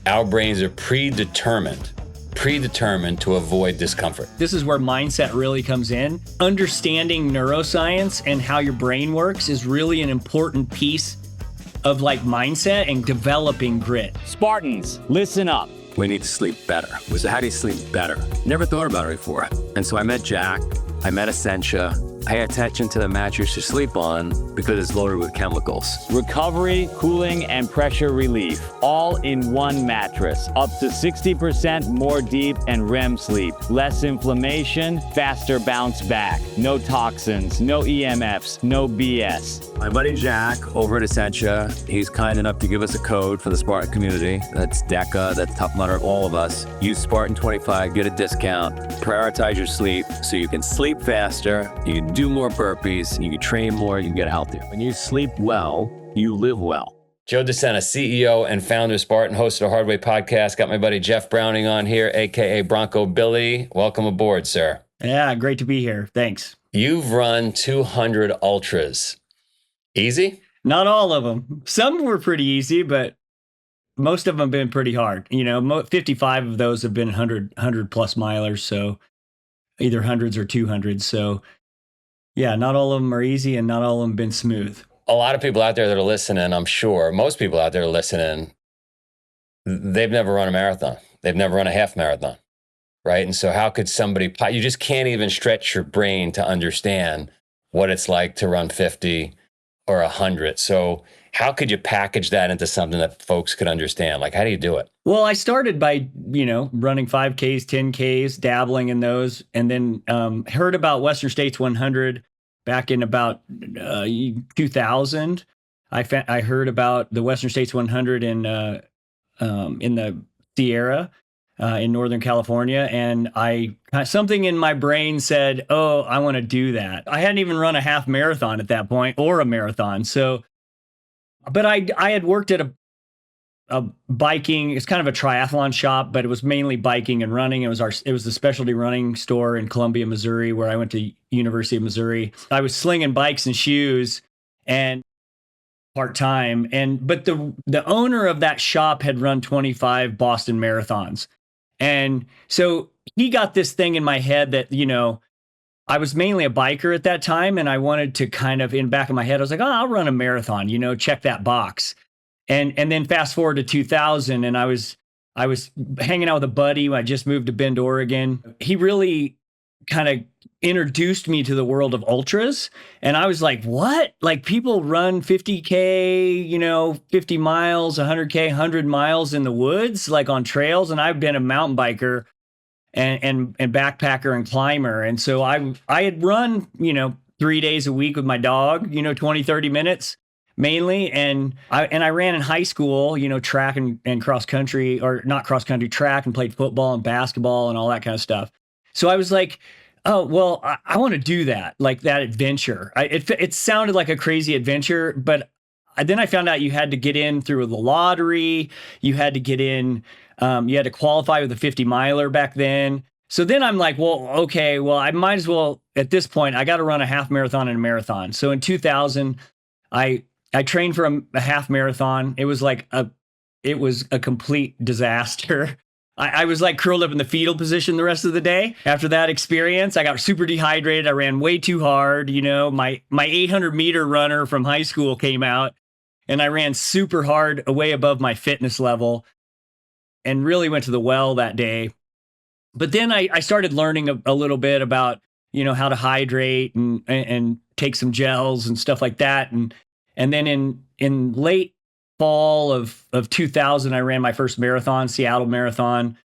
Our brains are predetermined to avoid discomfort. This is where mindset really comes in. Understanding neuroscience and how your brain works is really an important piece of like mindset and developing grit. Spartans, listen up. We need to sleep better. So how do you sleep better? Never thought about it before. And so I met Jack, I met Essentia. Pay attention to the mattress you sleep on because it's loaded with chemicals. Recovery, cooling, and pressure relief, all in one mattress. Up to 60% more deep and REM sleep. Less inflammation, faster bounce back. No toxins, no EMFs, no BS. My buddy Jack over at Essentia, he's kind enough to give us a code for the Spartan community. That's DECA, that's Tough Mudder, all of us. Use Spartan25, get a discount. Prioritize your sleep so you can sleep faster, you can do more burpees, you can train more, you can get healthier. When you sleep well, you live well. Joe De Sena, CEO and founder of Spartan, host of the Hard Way podcast. Got my buddy Jeff Browning on here, aka Bronco Billy. Welcome aboard, sir. Yeah, great to be here. Thanks. You've run 200 ultras. Easy? Not all of them. Some were pretty easy, but most of them have been pretty hard. 55 of those have been 100 plus milers, so either hundreds or 200s. So yeah, not all of them are easy and not all of them have been smooth. A lot of people out there that are listening, I'm sure, most people out there listening, they've never run a marathon. They've never run a half marathon, right? And so how could somebody, you just can't even stretch your brain to understand what it's like to run 50 or 100. So how could you package that into something that folks could understand? Like, how do you do it? Well, I started by, running 5Ks, 10Ks, dabbling in those, and then heard about Western States 100 back in about 2000. I heard about the Western States 100 in the Sierra in Northern California, and something in my brain said, "Oh, I want to do that." I hadn't even run a half marathon at that point, or a marathon. So, but I had worked at a biking. It's kind of a triathlon shop, but it was mainly biking and running. It was the specialty running store in Columbia, Missouri, where I went to University of Missouri. I was slinging bikes and shoes and part-time. But the owner of that shop had run 25 Boston marathons. And so he got this thing in my head that, I was mainly a biker at that time, and I wanted to kind of, in the back of my head, I was like, oh, I'll run a marathon, check that box. And then fast forward to 2000, and I was hanging out with a buddy when I just moved to Bend, Oregon. He really kind of introduced me to the world of ultras. And I was like, what? Like, people run 50K, 50 miles, 100K, 100 miles in the woods, like on trails. And I've been a mountain biker and backpacker and climber. And so I had run, 3 days a week with my dog, 20, 30 minutes mainly. And I ran in high school, track and cross country, or not cross country, track, and played football and basketball and all that kind of stuff. So I was like, oh, well, I want to do that, like that adventure. It sounded like a crazy adventure, but then I found out you had to get in through the lottery. You had to get in, you had to qualify with a 50 miler back then. So then I'm like, well, okay, well, I might as well, at this point, I got to run a half marathon and a marathon. So in 2000, I trained for a half marathon. It was a complete disaster. I was like curled up in the fetal position the rest of the day. After that experience, I got super dehydrated. I ran way too hard. My 800 meter runner from high school came out, and I ran super hard, way above my fitness level, and really went to the well that day. But then I started learning a little bit about, how to hydrate and take some gels and stuff like that. And then in late fall of 2000, I ran my first marathon, Seattle Marathon,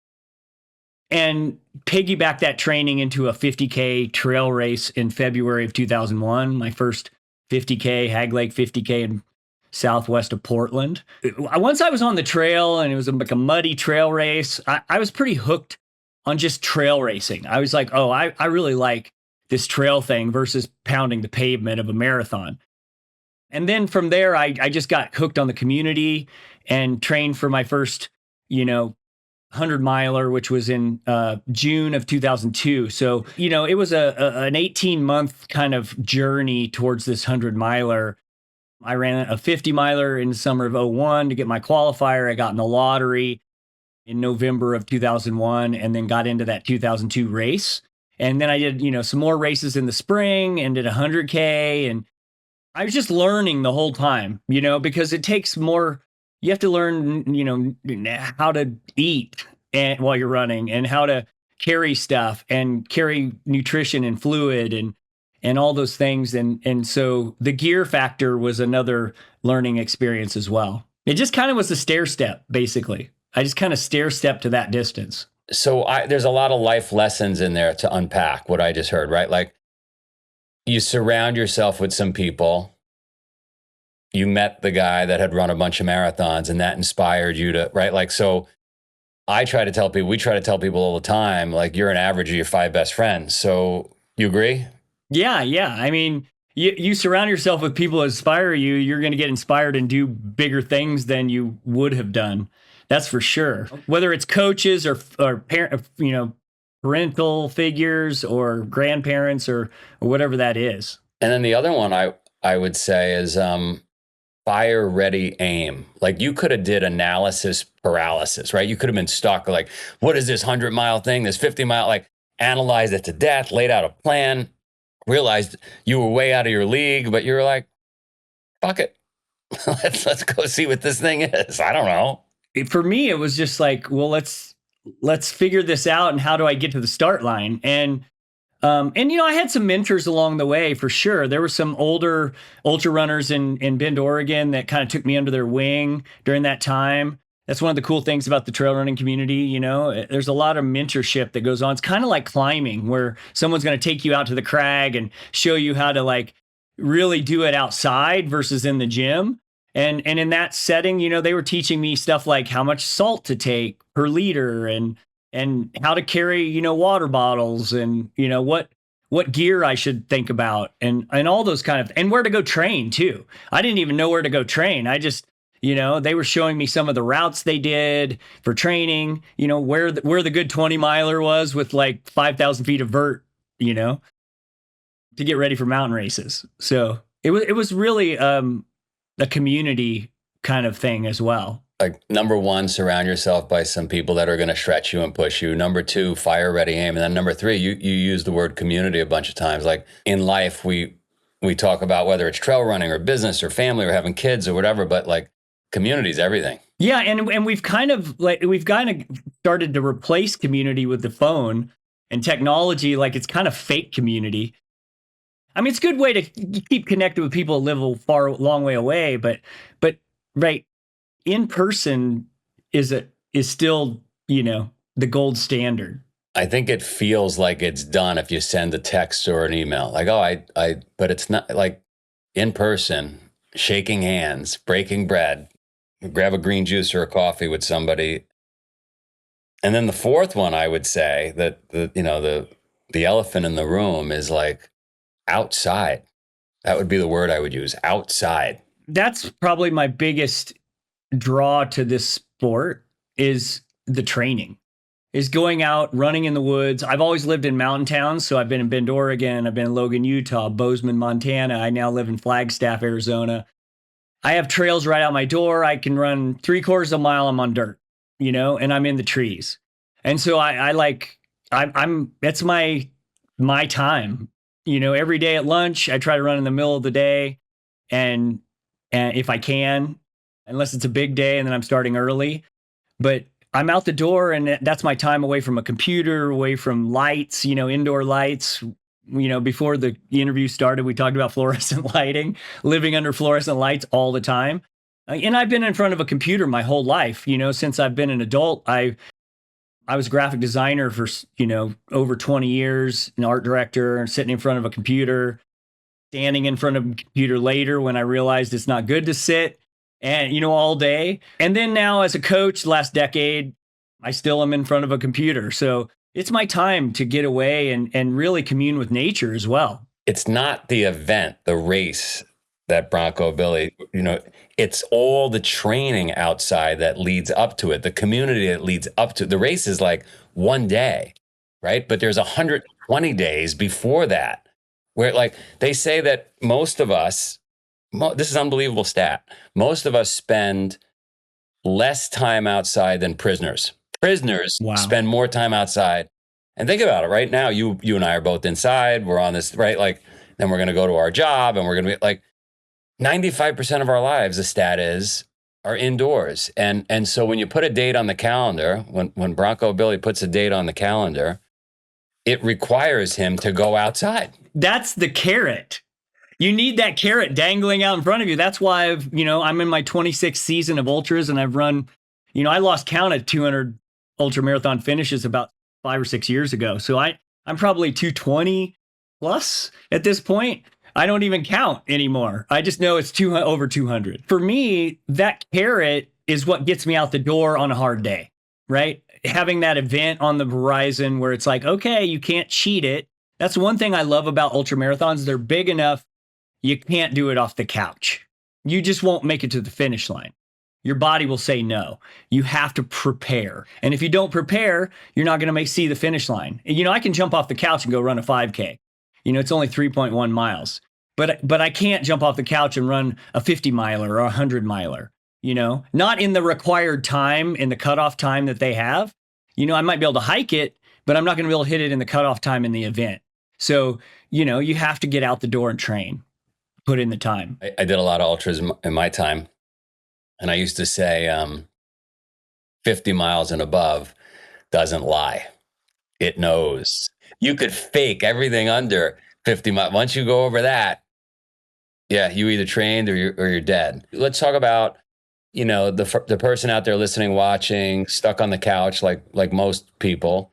and piggybacked that training into a 50K trail race in February of 2001, my first 50K, Hag Lake 50K in southwest of Portland. Once I was on the trail, and it was like a muddy trail race, I was pretty hooked on just trail racing. I was like, oh, I really like this trail thing versus pounding the pavement of a marathon. And then from there, I just got hooked on the community and trained for my first, 100 miler, which was in June of 2002. So, it was an 18-month kind of journey towards this 100 miler. I ran a 50 miler in the summer of 01 to get my qualifier. I got in the lottery. in November of 2001, and then got into that 2002 race. And then I did, some more races in the spring and did 100K. And I was just learning the whole time, because it takes more, you have to learn, how to eat while you're running, and how to carry stuff and carry nutrition and fluid and all those things. And so the gear factor was another learning experience as well. It just kind of was a stair step, basically. I just kind of stair step to that distance. So there's a lot of life lessons in there to unpack what I just heard, right? Like, you surround yourself with some people. You met the guy that had run a bunch of marathons, and that inspired you to, right? Like, so we try to tell people all the time, like, you're an average of your 5 best friends. So you agree? Yeah. I mean, you surround yourself with people that inspire you, you're going to get inspired and do bigger things than you would have done. That's for sure. Whether it's coaches or parent, parental figures or grandparents or whatever that is. And then the other one I would say is fire ready aim. Like, you could have did analysis paralysis, right? You could have been stuck like, what is this 100-mile thing, this 50-mile, like, analyzed it to death, laid out a plan, realized you were way out of your league, but you were like, fuck it. let's go see what this thing is. I don't know. For me, it was just like, well, let's figure this out, and how do I get to the start line? And I had some mentors along the way, for sure. There were some older ultra runners in Bend, Oregon, that kind of took me under their wing during that time. That's one of the cool things about the trail running community. There's a lot of mentorship that goes on. It's kind of like climbing, where someone's going to take you out to the crag and show you how to, like, really do it outside versus in the gym. And in that setting, they were teaching me stuff like how much salt to take per liter, and how to carry, water bottles, and, what gear I should think about, and all those kind of, and where to go train too. I didn't even know where to go train. I just, they were showing me some of the routes they did for training, where the good 20-miler was with like 5,000 feet of vert, to get ready for mountain races. So it was really, a community kind of thing as well. Like, number one, surround yourself by some people that are going to stretch you and push you. Number two, fire ready aim. And then number three, you use the word community a bunch of times. Like, in life, we talk about whether it's trail running or business or family or having kids or whatever, but like, community is everything. Yeah. And we've kind of started to replace community with the phone and technology. Like, it's kind of fake community. I mean, it's a good way to keep connected with people that live a long way away, but right, in person is still, the gold standard. I think it feels like it's done if you send a text or an email. Like, but it's not. Like, in person, shaking hands, breaking bread, grab a green juice or a coffee with somebody. And then the fourth one, I would say that the elephant in the room is like, outside. That would be the word I would use. Outside. That's probably my biggest draw to this sport, is the training, is going out, running in the woods. I've always lived in mountain towns. So I've been in Bend, Oregon. I've been in Logan, Utah, Bozeman, Montana. I now live in Flagstaff, Arizona. I have trails right out my door. I can run 3/4 of a mile. I'm on dirt, and I'm in the trees. And so that's my time. Every day at lunch, I try to run in the middle of the day, and if I can, unless it's a big day and then I'm starting early, but I'm out the door, and that's my time away from a computer, away from lights, indoor lights. Before the interview started, we talked about fluorescent lighting, living under fluorescent lights all the time. And I've been in front of a computer my whole life, since I've been an adult. I was a graphic designer for, over 20 years, an art director, sitting in front of a computer, standing in front of a computer later when I realized it's not good to sit and, all day. And then now as a coach, last decade, I still am in front of a computer. So it's my time to get away and really commune with nature as well. It's not the event, the race, that Bronco Billy, it's all the training outside that leads up to it, the community that leads up to it. The race is like one day, right? But there's 120 days before that, where, like, they say that most of us, this is an unbelievable stat, most of us spend less time outside than prisoners. Prisoners Wow. spend more time outside. And think about it right now. You and I are both inside. We're on this, right? Like, then we're going to go to our job and we're going to be like 95% of our lives, the stat is, are indoors. And so when you put a date on the calendar, when Bronco Billy puts a date on the calendar, it requires him to go outside. That's the carrot. You need that carrot dangling out in front of you. That's why I'm in my 26th season of ultras, and I've run, I lost count at 200 ultra marathon finishes about 5 or 6 years ago. So I'm probably 220 plus at this point. I don't even count anymore. I just know it's over 200. For me, that carrot is what gets me out the door on a hard day, right? Having that event on the horizon where it's like, okay, you can't cheat it. That's one thing I love about ultra marathons. They're big enough. You can't do it off the couch. You just won't make it to the finish line. Your body will say no. You have to prepare. And if you don't prepare, you're not going to see the finish line. I can jump off the couch and go run a 5K. It's only 3.1 miles. But I can't jump off the couch and run a 50 miler or a 100 miler, not in the required time, in the cutoff time that they have. I might be able to hike it, but I'm not going to be able to hit it in the cutoff time in the event. So, you have to get out the door and train, put in the time. I did a lot of ultras in my time. And I used to say 50 miles and above doesn't lie. It knows. You could fake everything under 50 miles. Once you go over that, yeah, you either trained or you're dead. Let's talk about, the person out there listening, watching, stuck on the couch like most people,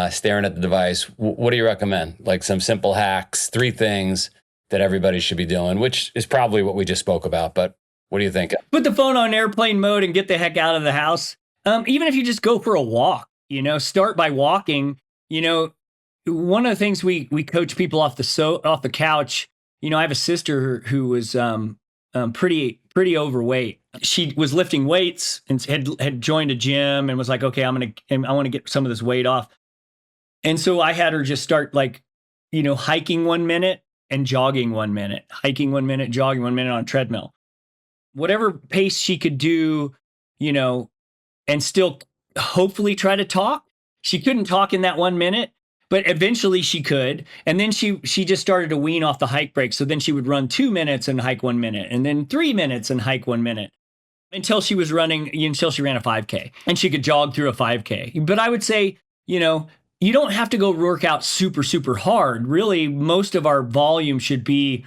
staring at the device. What do you recommend? Like some simple hacks, 3 things that everybody should be doing, which is probably what we just spoke about, but what do you think? Put the phone on airplane mode and get the heck out of the house. Even if you just go for a walk, start by walking. One of the things we coach people off the couch. I have a sister who was pretty overweight. She was lifting weights and had joined a gym and was like, okay, I want to get some of this weight off. And so I had her just start hiking 1 minute and jogging 1 minute, hiking 1 minute, jogging 1 minute on a treadmill. Whatever pace she could do, and still hopefully try to talk. She couldn't talk in that 1 minute, but eventually she could. And then she just started to wean off the hike break. So then she would run 2 minutes and hike 1 minute, and then 3 minutes and hike 1 minute until she ran a 5K, and she could jog through a 5K. But I would say, you don't have to go work out super, super hard. Really, most of our volume should be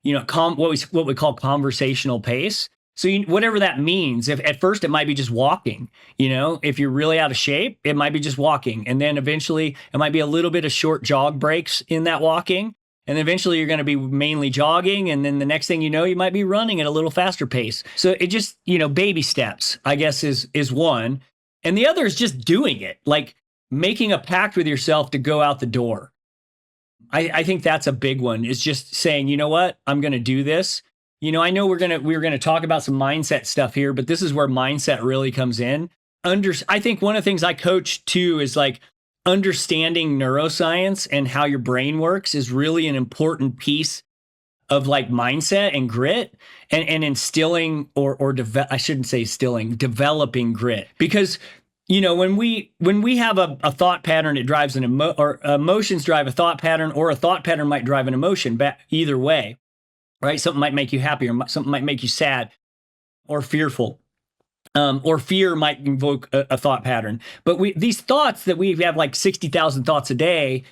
what we call conversational pace. So whatever that means, if at first it might be just walking, if you're really out of shape, it might be just walking. And then eventually it might be a little bit of short jog breaks in that walking. And eventually you're going to be mainly jogging. And then the next thing you know, you might be running at a little faster pace. So it just, baby steps, I guess, is one. And the other is just doing it, like making a pact with yourself to go out the door. I think that's a big one, is just saying, you know what, I'm going to do this. I know we're going to talk about some mindset stuff here, but this is where mindset really comes in. I think one of the things I coach too is like understanding neuroscience and how your brain works is really an important piece of like mindset and grit and instilling I shouldn't say instilling, developing grit. Because when we have a thought pattern, it drives or emotions drive a thought pattern, or a thought pattern might drive an emotion. Either way, right? Something might make you happy, or something might make you sad or fearful, or fear might invoke a thought pattern. But these thoughts that we have, like 60,000 thoughts a day,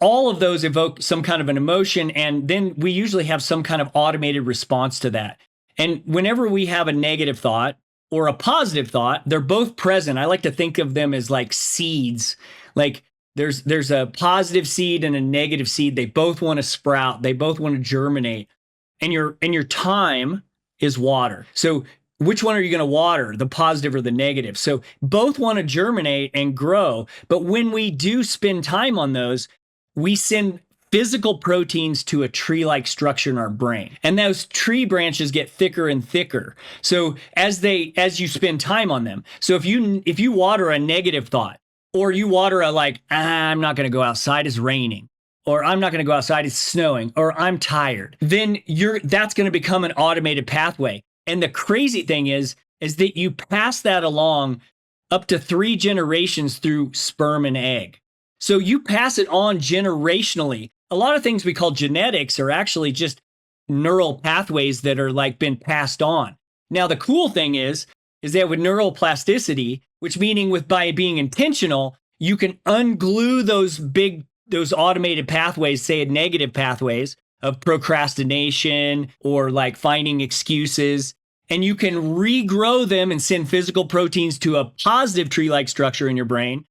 all of those evoke some kind of an emotion, and then we usually have some kind of automated response to that. And whenever we have a negative thought or a positive thought, they're both present. I like to think of them as like seeds. Like there's a positive seed and a negative seed. They both want to sprout. They both want to germinate. And your time is water. So which one are you going to water, the positive or the negative? So both want to germinate and grow. But when we do spend time on those, we send physical proteins to a tree-like structure in our brain. And those tree branches get thicker and thicker. So as you spend time on them. So if you water a negative thought, or you water I'm not going to go outside, it's raining, or I'm not going to go outside, it's snowing, or I'm tired, then that's going to become an automated pathway. And the crazy thing is that you pass that along up to 3 generations through sperm and egg. So you pass it on generationally. A lot of things we call genetics are actually just neural pathways that are like been passed on. Now, the cool thing is that with neuroplasticity, which meaning with by being intentional, you can unglue those automated pathways, say negative pathways of procrastination or like finding excuses, and you can regrow them and send physical proteins to a positive tree-like structure in your brain.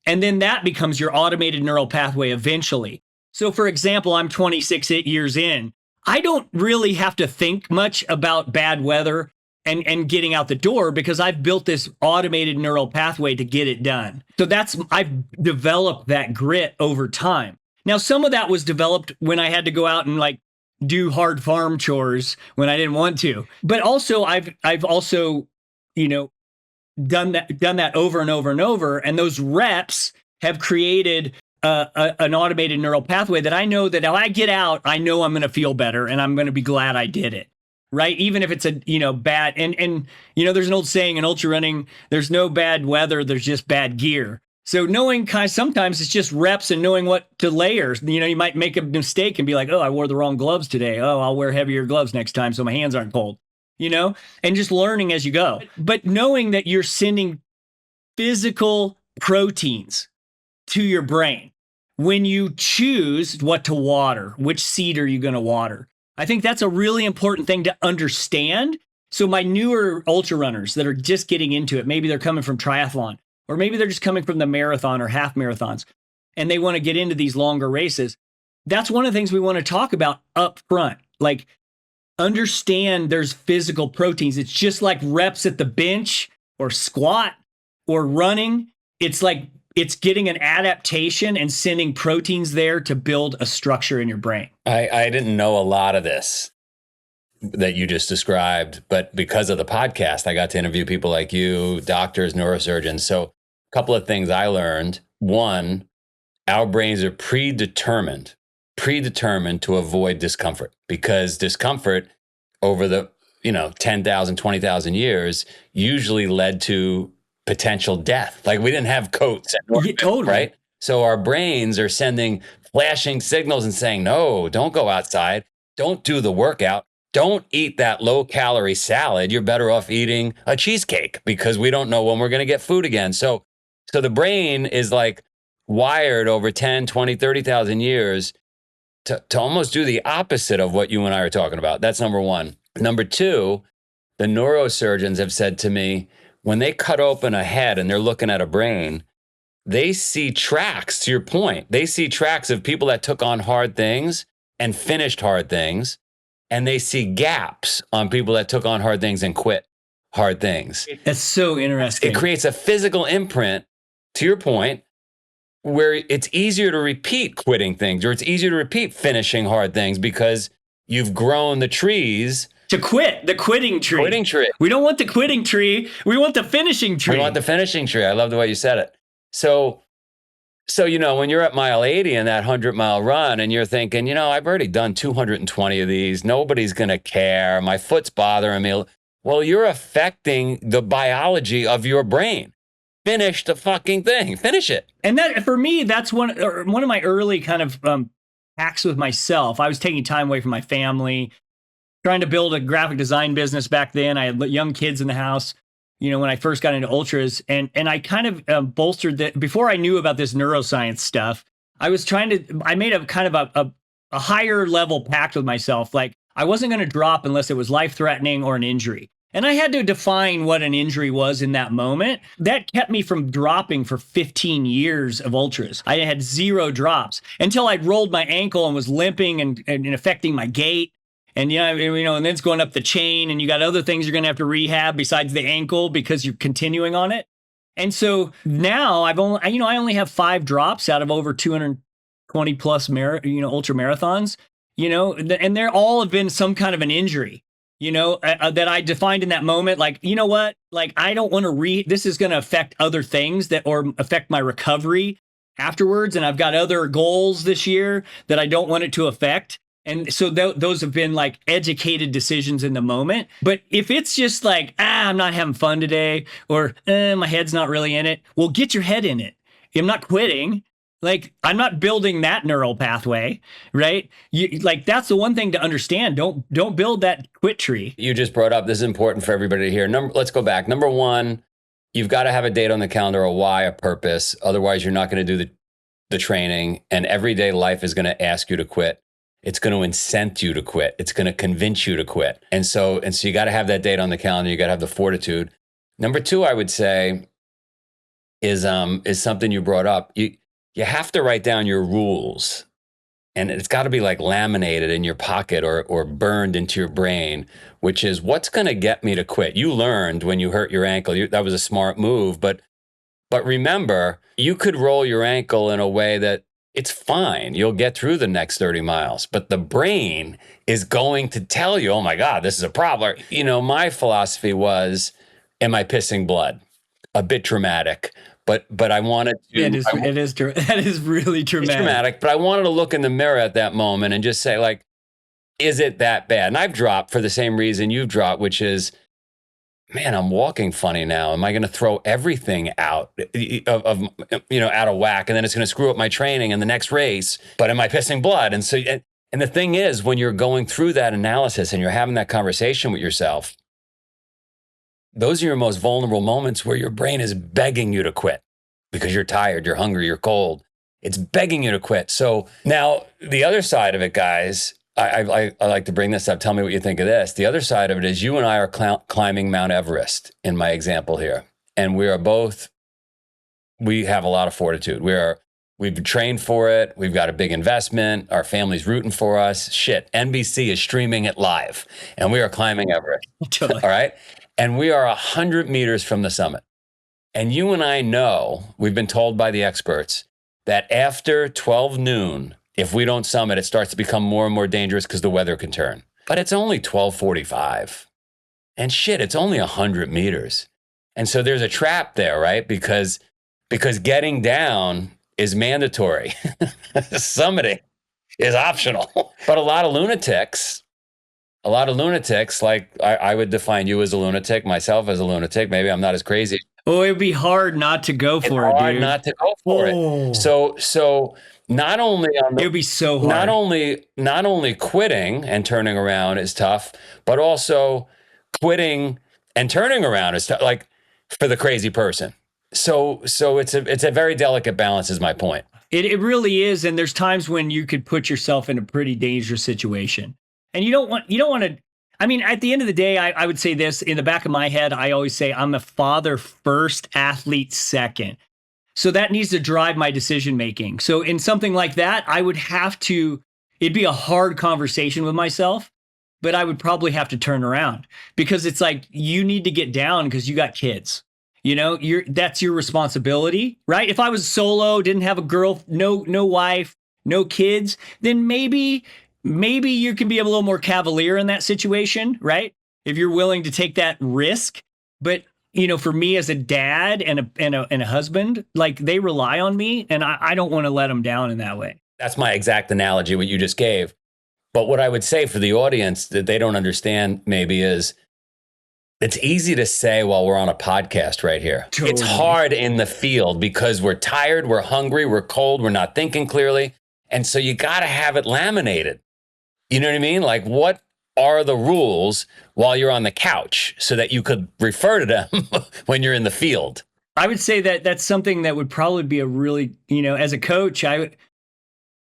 And then that becomes your automated neural pathway eventually. So for example, I'm 26 years in. I don't really have to think much about bad weather and getting out the door because I've built this automated neural pathway to get it done. So I've developed that grit over time. Now, some of that was developed when I had to go out and like do hard farm chores when I didn't want to. But also I've also, done that over and over and over. And those reps have created an automated neural pathway that I know that if I get out, I know I'm going to feel better and I'm going to be glad I did it. Right. Even if it's a, bad and there's an old saying in ultra running, there's no bad weather. There's just bad gear. So knowing sometimes it's just reps and knowing what to layer. You might make a mistake and be like, oh, I wore the wrong gloves today. Oh, I'll wear heavier gloves next time so my hands aren't cold, and just learning as you go. But knowing that you're sending physical proteins to your brain when you choose what to water, which seed are you going to water? I think that's a really important thing to understand. So my newer ultra runners that are just getting into it, maybe they're coming from triathlon, or maybe they're just coming from the marathon or half marathons, and they want to get into these longer races. That's one of the things we want to talk about up front. Like, understand there's physical proteins. It's just like reps at the bench or squat or running. It's like it's getting an adaptation and sending proteins there to build a structure in your brain. I didn't know a lot of this that you just described, but because of the podcast, I got to interview people like you, doctors, neurosurgeons. So a couple of things I learned. One, our brains are predetermined to avoid discomfort, because discomfort over the 10,000, 20,000 years usually led to potential death. Like, we didn't have coats at Northern, totally. right? So our brains are sending flashing signals and saying, no, don't go outside. Don't do the workout. Don't eat that low calorie salad. You're better off eating a cheesecake, because we don't know when we're going to get food again. So the brain is like wired over 10, 20, 30,000 years to almost do the opposite of what you and I are talking about. That's number one. Number two, the neurosurgeons have said to me, when they cut open a head and they're looking at a brain, they see tracks, to your point. They see tracks of people that took on hard things and finished hard things. And they see gaps on people that took on hard things and quit hard things. That's so interesting. It creates a physical imprint, to your point, where it's easier to repeat quitting things, or it's easier to repeat finishing hard things because you've grown the trees. To quit, the quitting tree. Quitting tree. We don't want the quitting tree. We want the finishing tree. We want the finishing tree. I love the way you said it. So when you're at mile 80 in that 100-mile run and you're thinking, I've already done 220 of these. Nobody's going to care. My foot's bothering me. Well, you're affecting the biology of your brain. Finish the fucking thing. Finish it. And that, for me, that's one of my early kind of hacks with myself. I was taking time away from my family, trying to build a graphic design business back then. I had young kids in the house, when I first got into ultras, and I kind of bolstered that. Before I knew about this neuroscience stuff, I made a kind of a higher level pact with myself. Like, I wasn't going to drop unless it was life-threatening or an injury. And I had to define what an injury was in that moment. That kept me from dropping for 15 years of ultras. I had 0 drops until I rolled my ankle and was limping and affecting my gait. And, and then it's going up the chain, and you got other things you're going to have to rehab besides the ankle because you're continuing on it. And so now I only have 5 drops out of over 220 plus, ultra marathons, and they're all have been some kind of an injury, that I defined in that moment. Like, what? Like, I don't want to this is going to affect other things or affect my recovery afterwards. And I've got other goals this year that I don't want it to affect. And so those have been like educated decisions in the moment. But if it's just like, I'm not having fun today, or my head's not really in it, well, get your head in it. I'm not quitting. Like, I'm not building that neural pathway, right? Like, that's the one thing to understand. Don't build that quit tree. You just brought up, this is important for everybody to hear. Let's go back. Number one, you've got to have a date on the calendar, a why, a purpose. Otherwise, you're not going to do the training. And everyday life is going to ask you to quit. It's going to incent you to quit. It's going to convince you to quit. And so you got to have that date on the calendar. You got to have the fortitude. Number two, I would say, is something you brought up. You have to write down your rules, and it's got to be like laminated in your pocket or burned into your brain, which is what's going to get me to quit. You learned when you hurt your ankle, that was a smart move, but remember, you could roll your ankle in a way that it's fine. You'll get through the next 30 miles, but the brain is going to tell you, oh my God, this is a problem. My philosophy was, am I pissing blood? A bit dramatic. But I wanted to. That is really dramatic. It's dramatic, but I wanted to look in the mirror at that moment and just say, like, is it that bad? And I've dropped for the same reason you've dropped, which is, man, I'm walking funny now. Am I going to throw everything out out of whack, and then it's going to screw up my training in the next race? But am I pissing blood? And so, and the thing is, when you're going through that analysis and you're having that conversation with yourself, those are your most vulnerable moments where your brain is begging you to quit because you're tired, you're hungry, you're cold. It's begging you to quit. So now the other side of it, guys, I like to bring this up. Tell me what you think of this. The other side of it is you and I are climbing Mount Everest in my example here. And we have a lot of fortitude. We've trained for it. We've got a big investment. Our family's rooting for us. Shit, NBC is streaming it live and we are climbing Everest. Totally. All right. And we are 100 meters from the summit. And you and I know, we've been told by the experts, that after 12 noon, if we don't summit, it starts to become more and more dangerous because the weather can turn. But it's only 12:45. And shit, it's only 100 meters. And so there's a trap there, right? Because getting down is mandatory. Summiting is optional. But a lot of lunatics, like I would define you as a lunatic, myself as a lunatic. Maybe I'm not as crazy. Oh, it'd be hard not to go for it, dude. Hard not to go for it. So not only it would be so hard. Not only quitting and turning around is tough, but also quitting and turning around is tough, like for the crazy person. So it's a very delicate balance, is my point. It really is, and there's times when you could put yourself in a pretty dangerous situation. And you don't want to, I mean, at the end of the day, I would say this in the back of my head. I always say I'm a father first, athlete second. So that needs to drive my decision making. So in something like that, it'd be a hard conversation with myself, but I would probably have to turn around because it's like, you need to get down because you got kids. That's your responsibility, right? If I was solo, didn't have a girl, no wife, no kids, then maybe you can be a little more cavalier in that situation, right? If you're willing to take that risk. But, for me as a dad and a husband, like they rely on me and I don't want to let them down in that way. That's my exact analogy, what you just gave. But what I would say for the audience that they don't understand maybe is it's easy to say while we're on a podcast right here. Totally. It's hard in the field because we're tired, we're hungry, we're cold, we're not thinking clearly. And so you got to have it laminated. You know what I mean? Like, what are the rules while you're on the couch so that you could refer to them when you're in the field? I would say that that's something that would probably be a really, as a coach,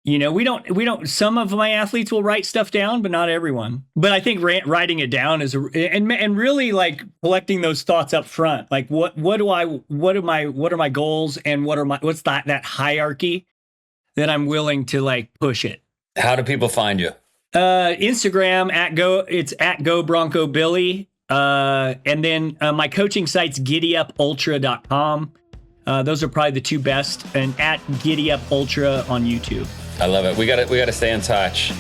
we don't, some of my athletes will write stuff down, but not everyone. But I think writing it down is, and really like collecting those thoughts up front. Like what are my goals and what's that hierarchy that I'm willing to like push it. How do people find you? Instagram it's at Go Bronco Billy. And then my coaching site's giddyupultra.com. Those are probably the two best, and at Giddy Up Ultra on YouTube. I love it. We got to stay in touch.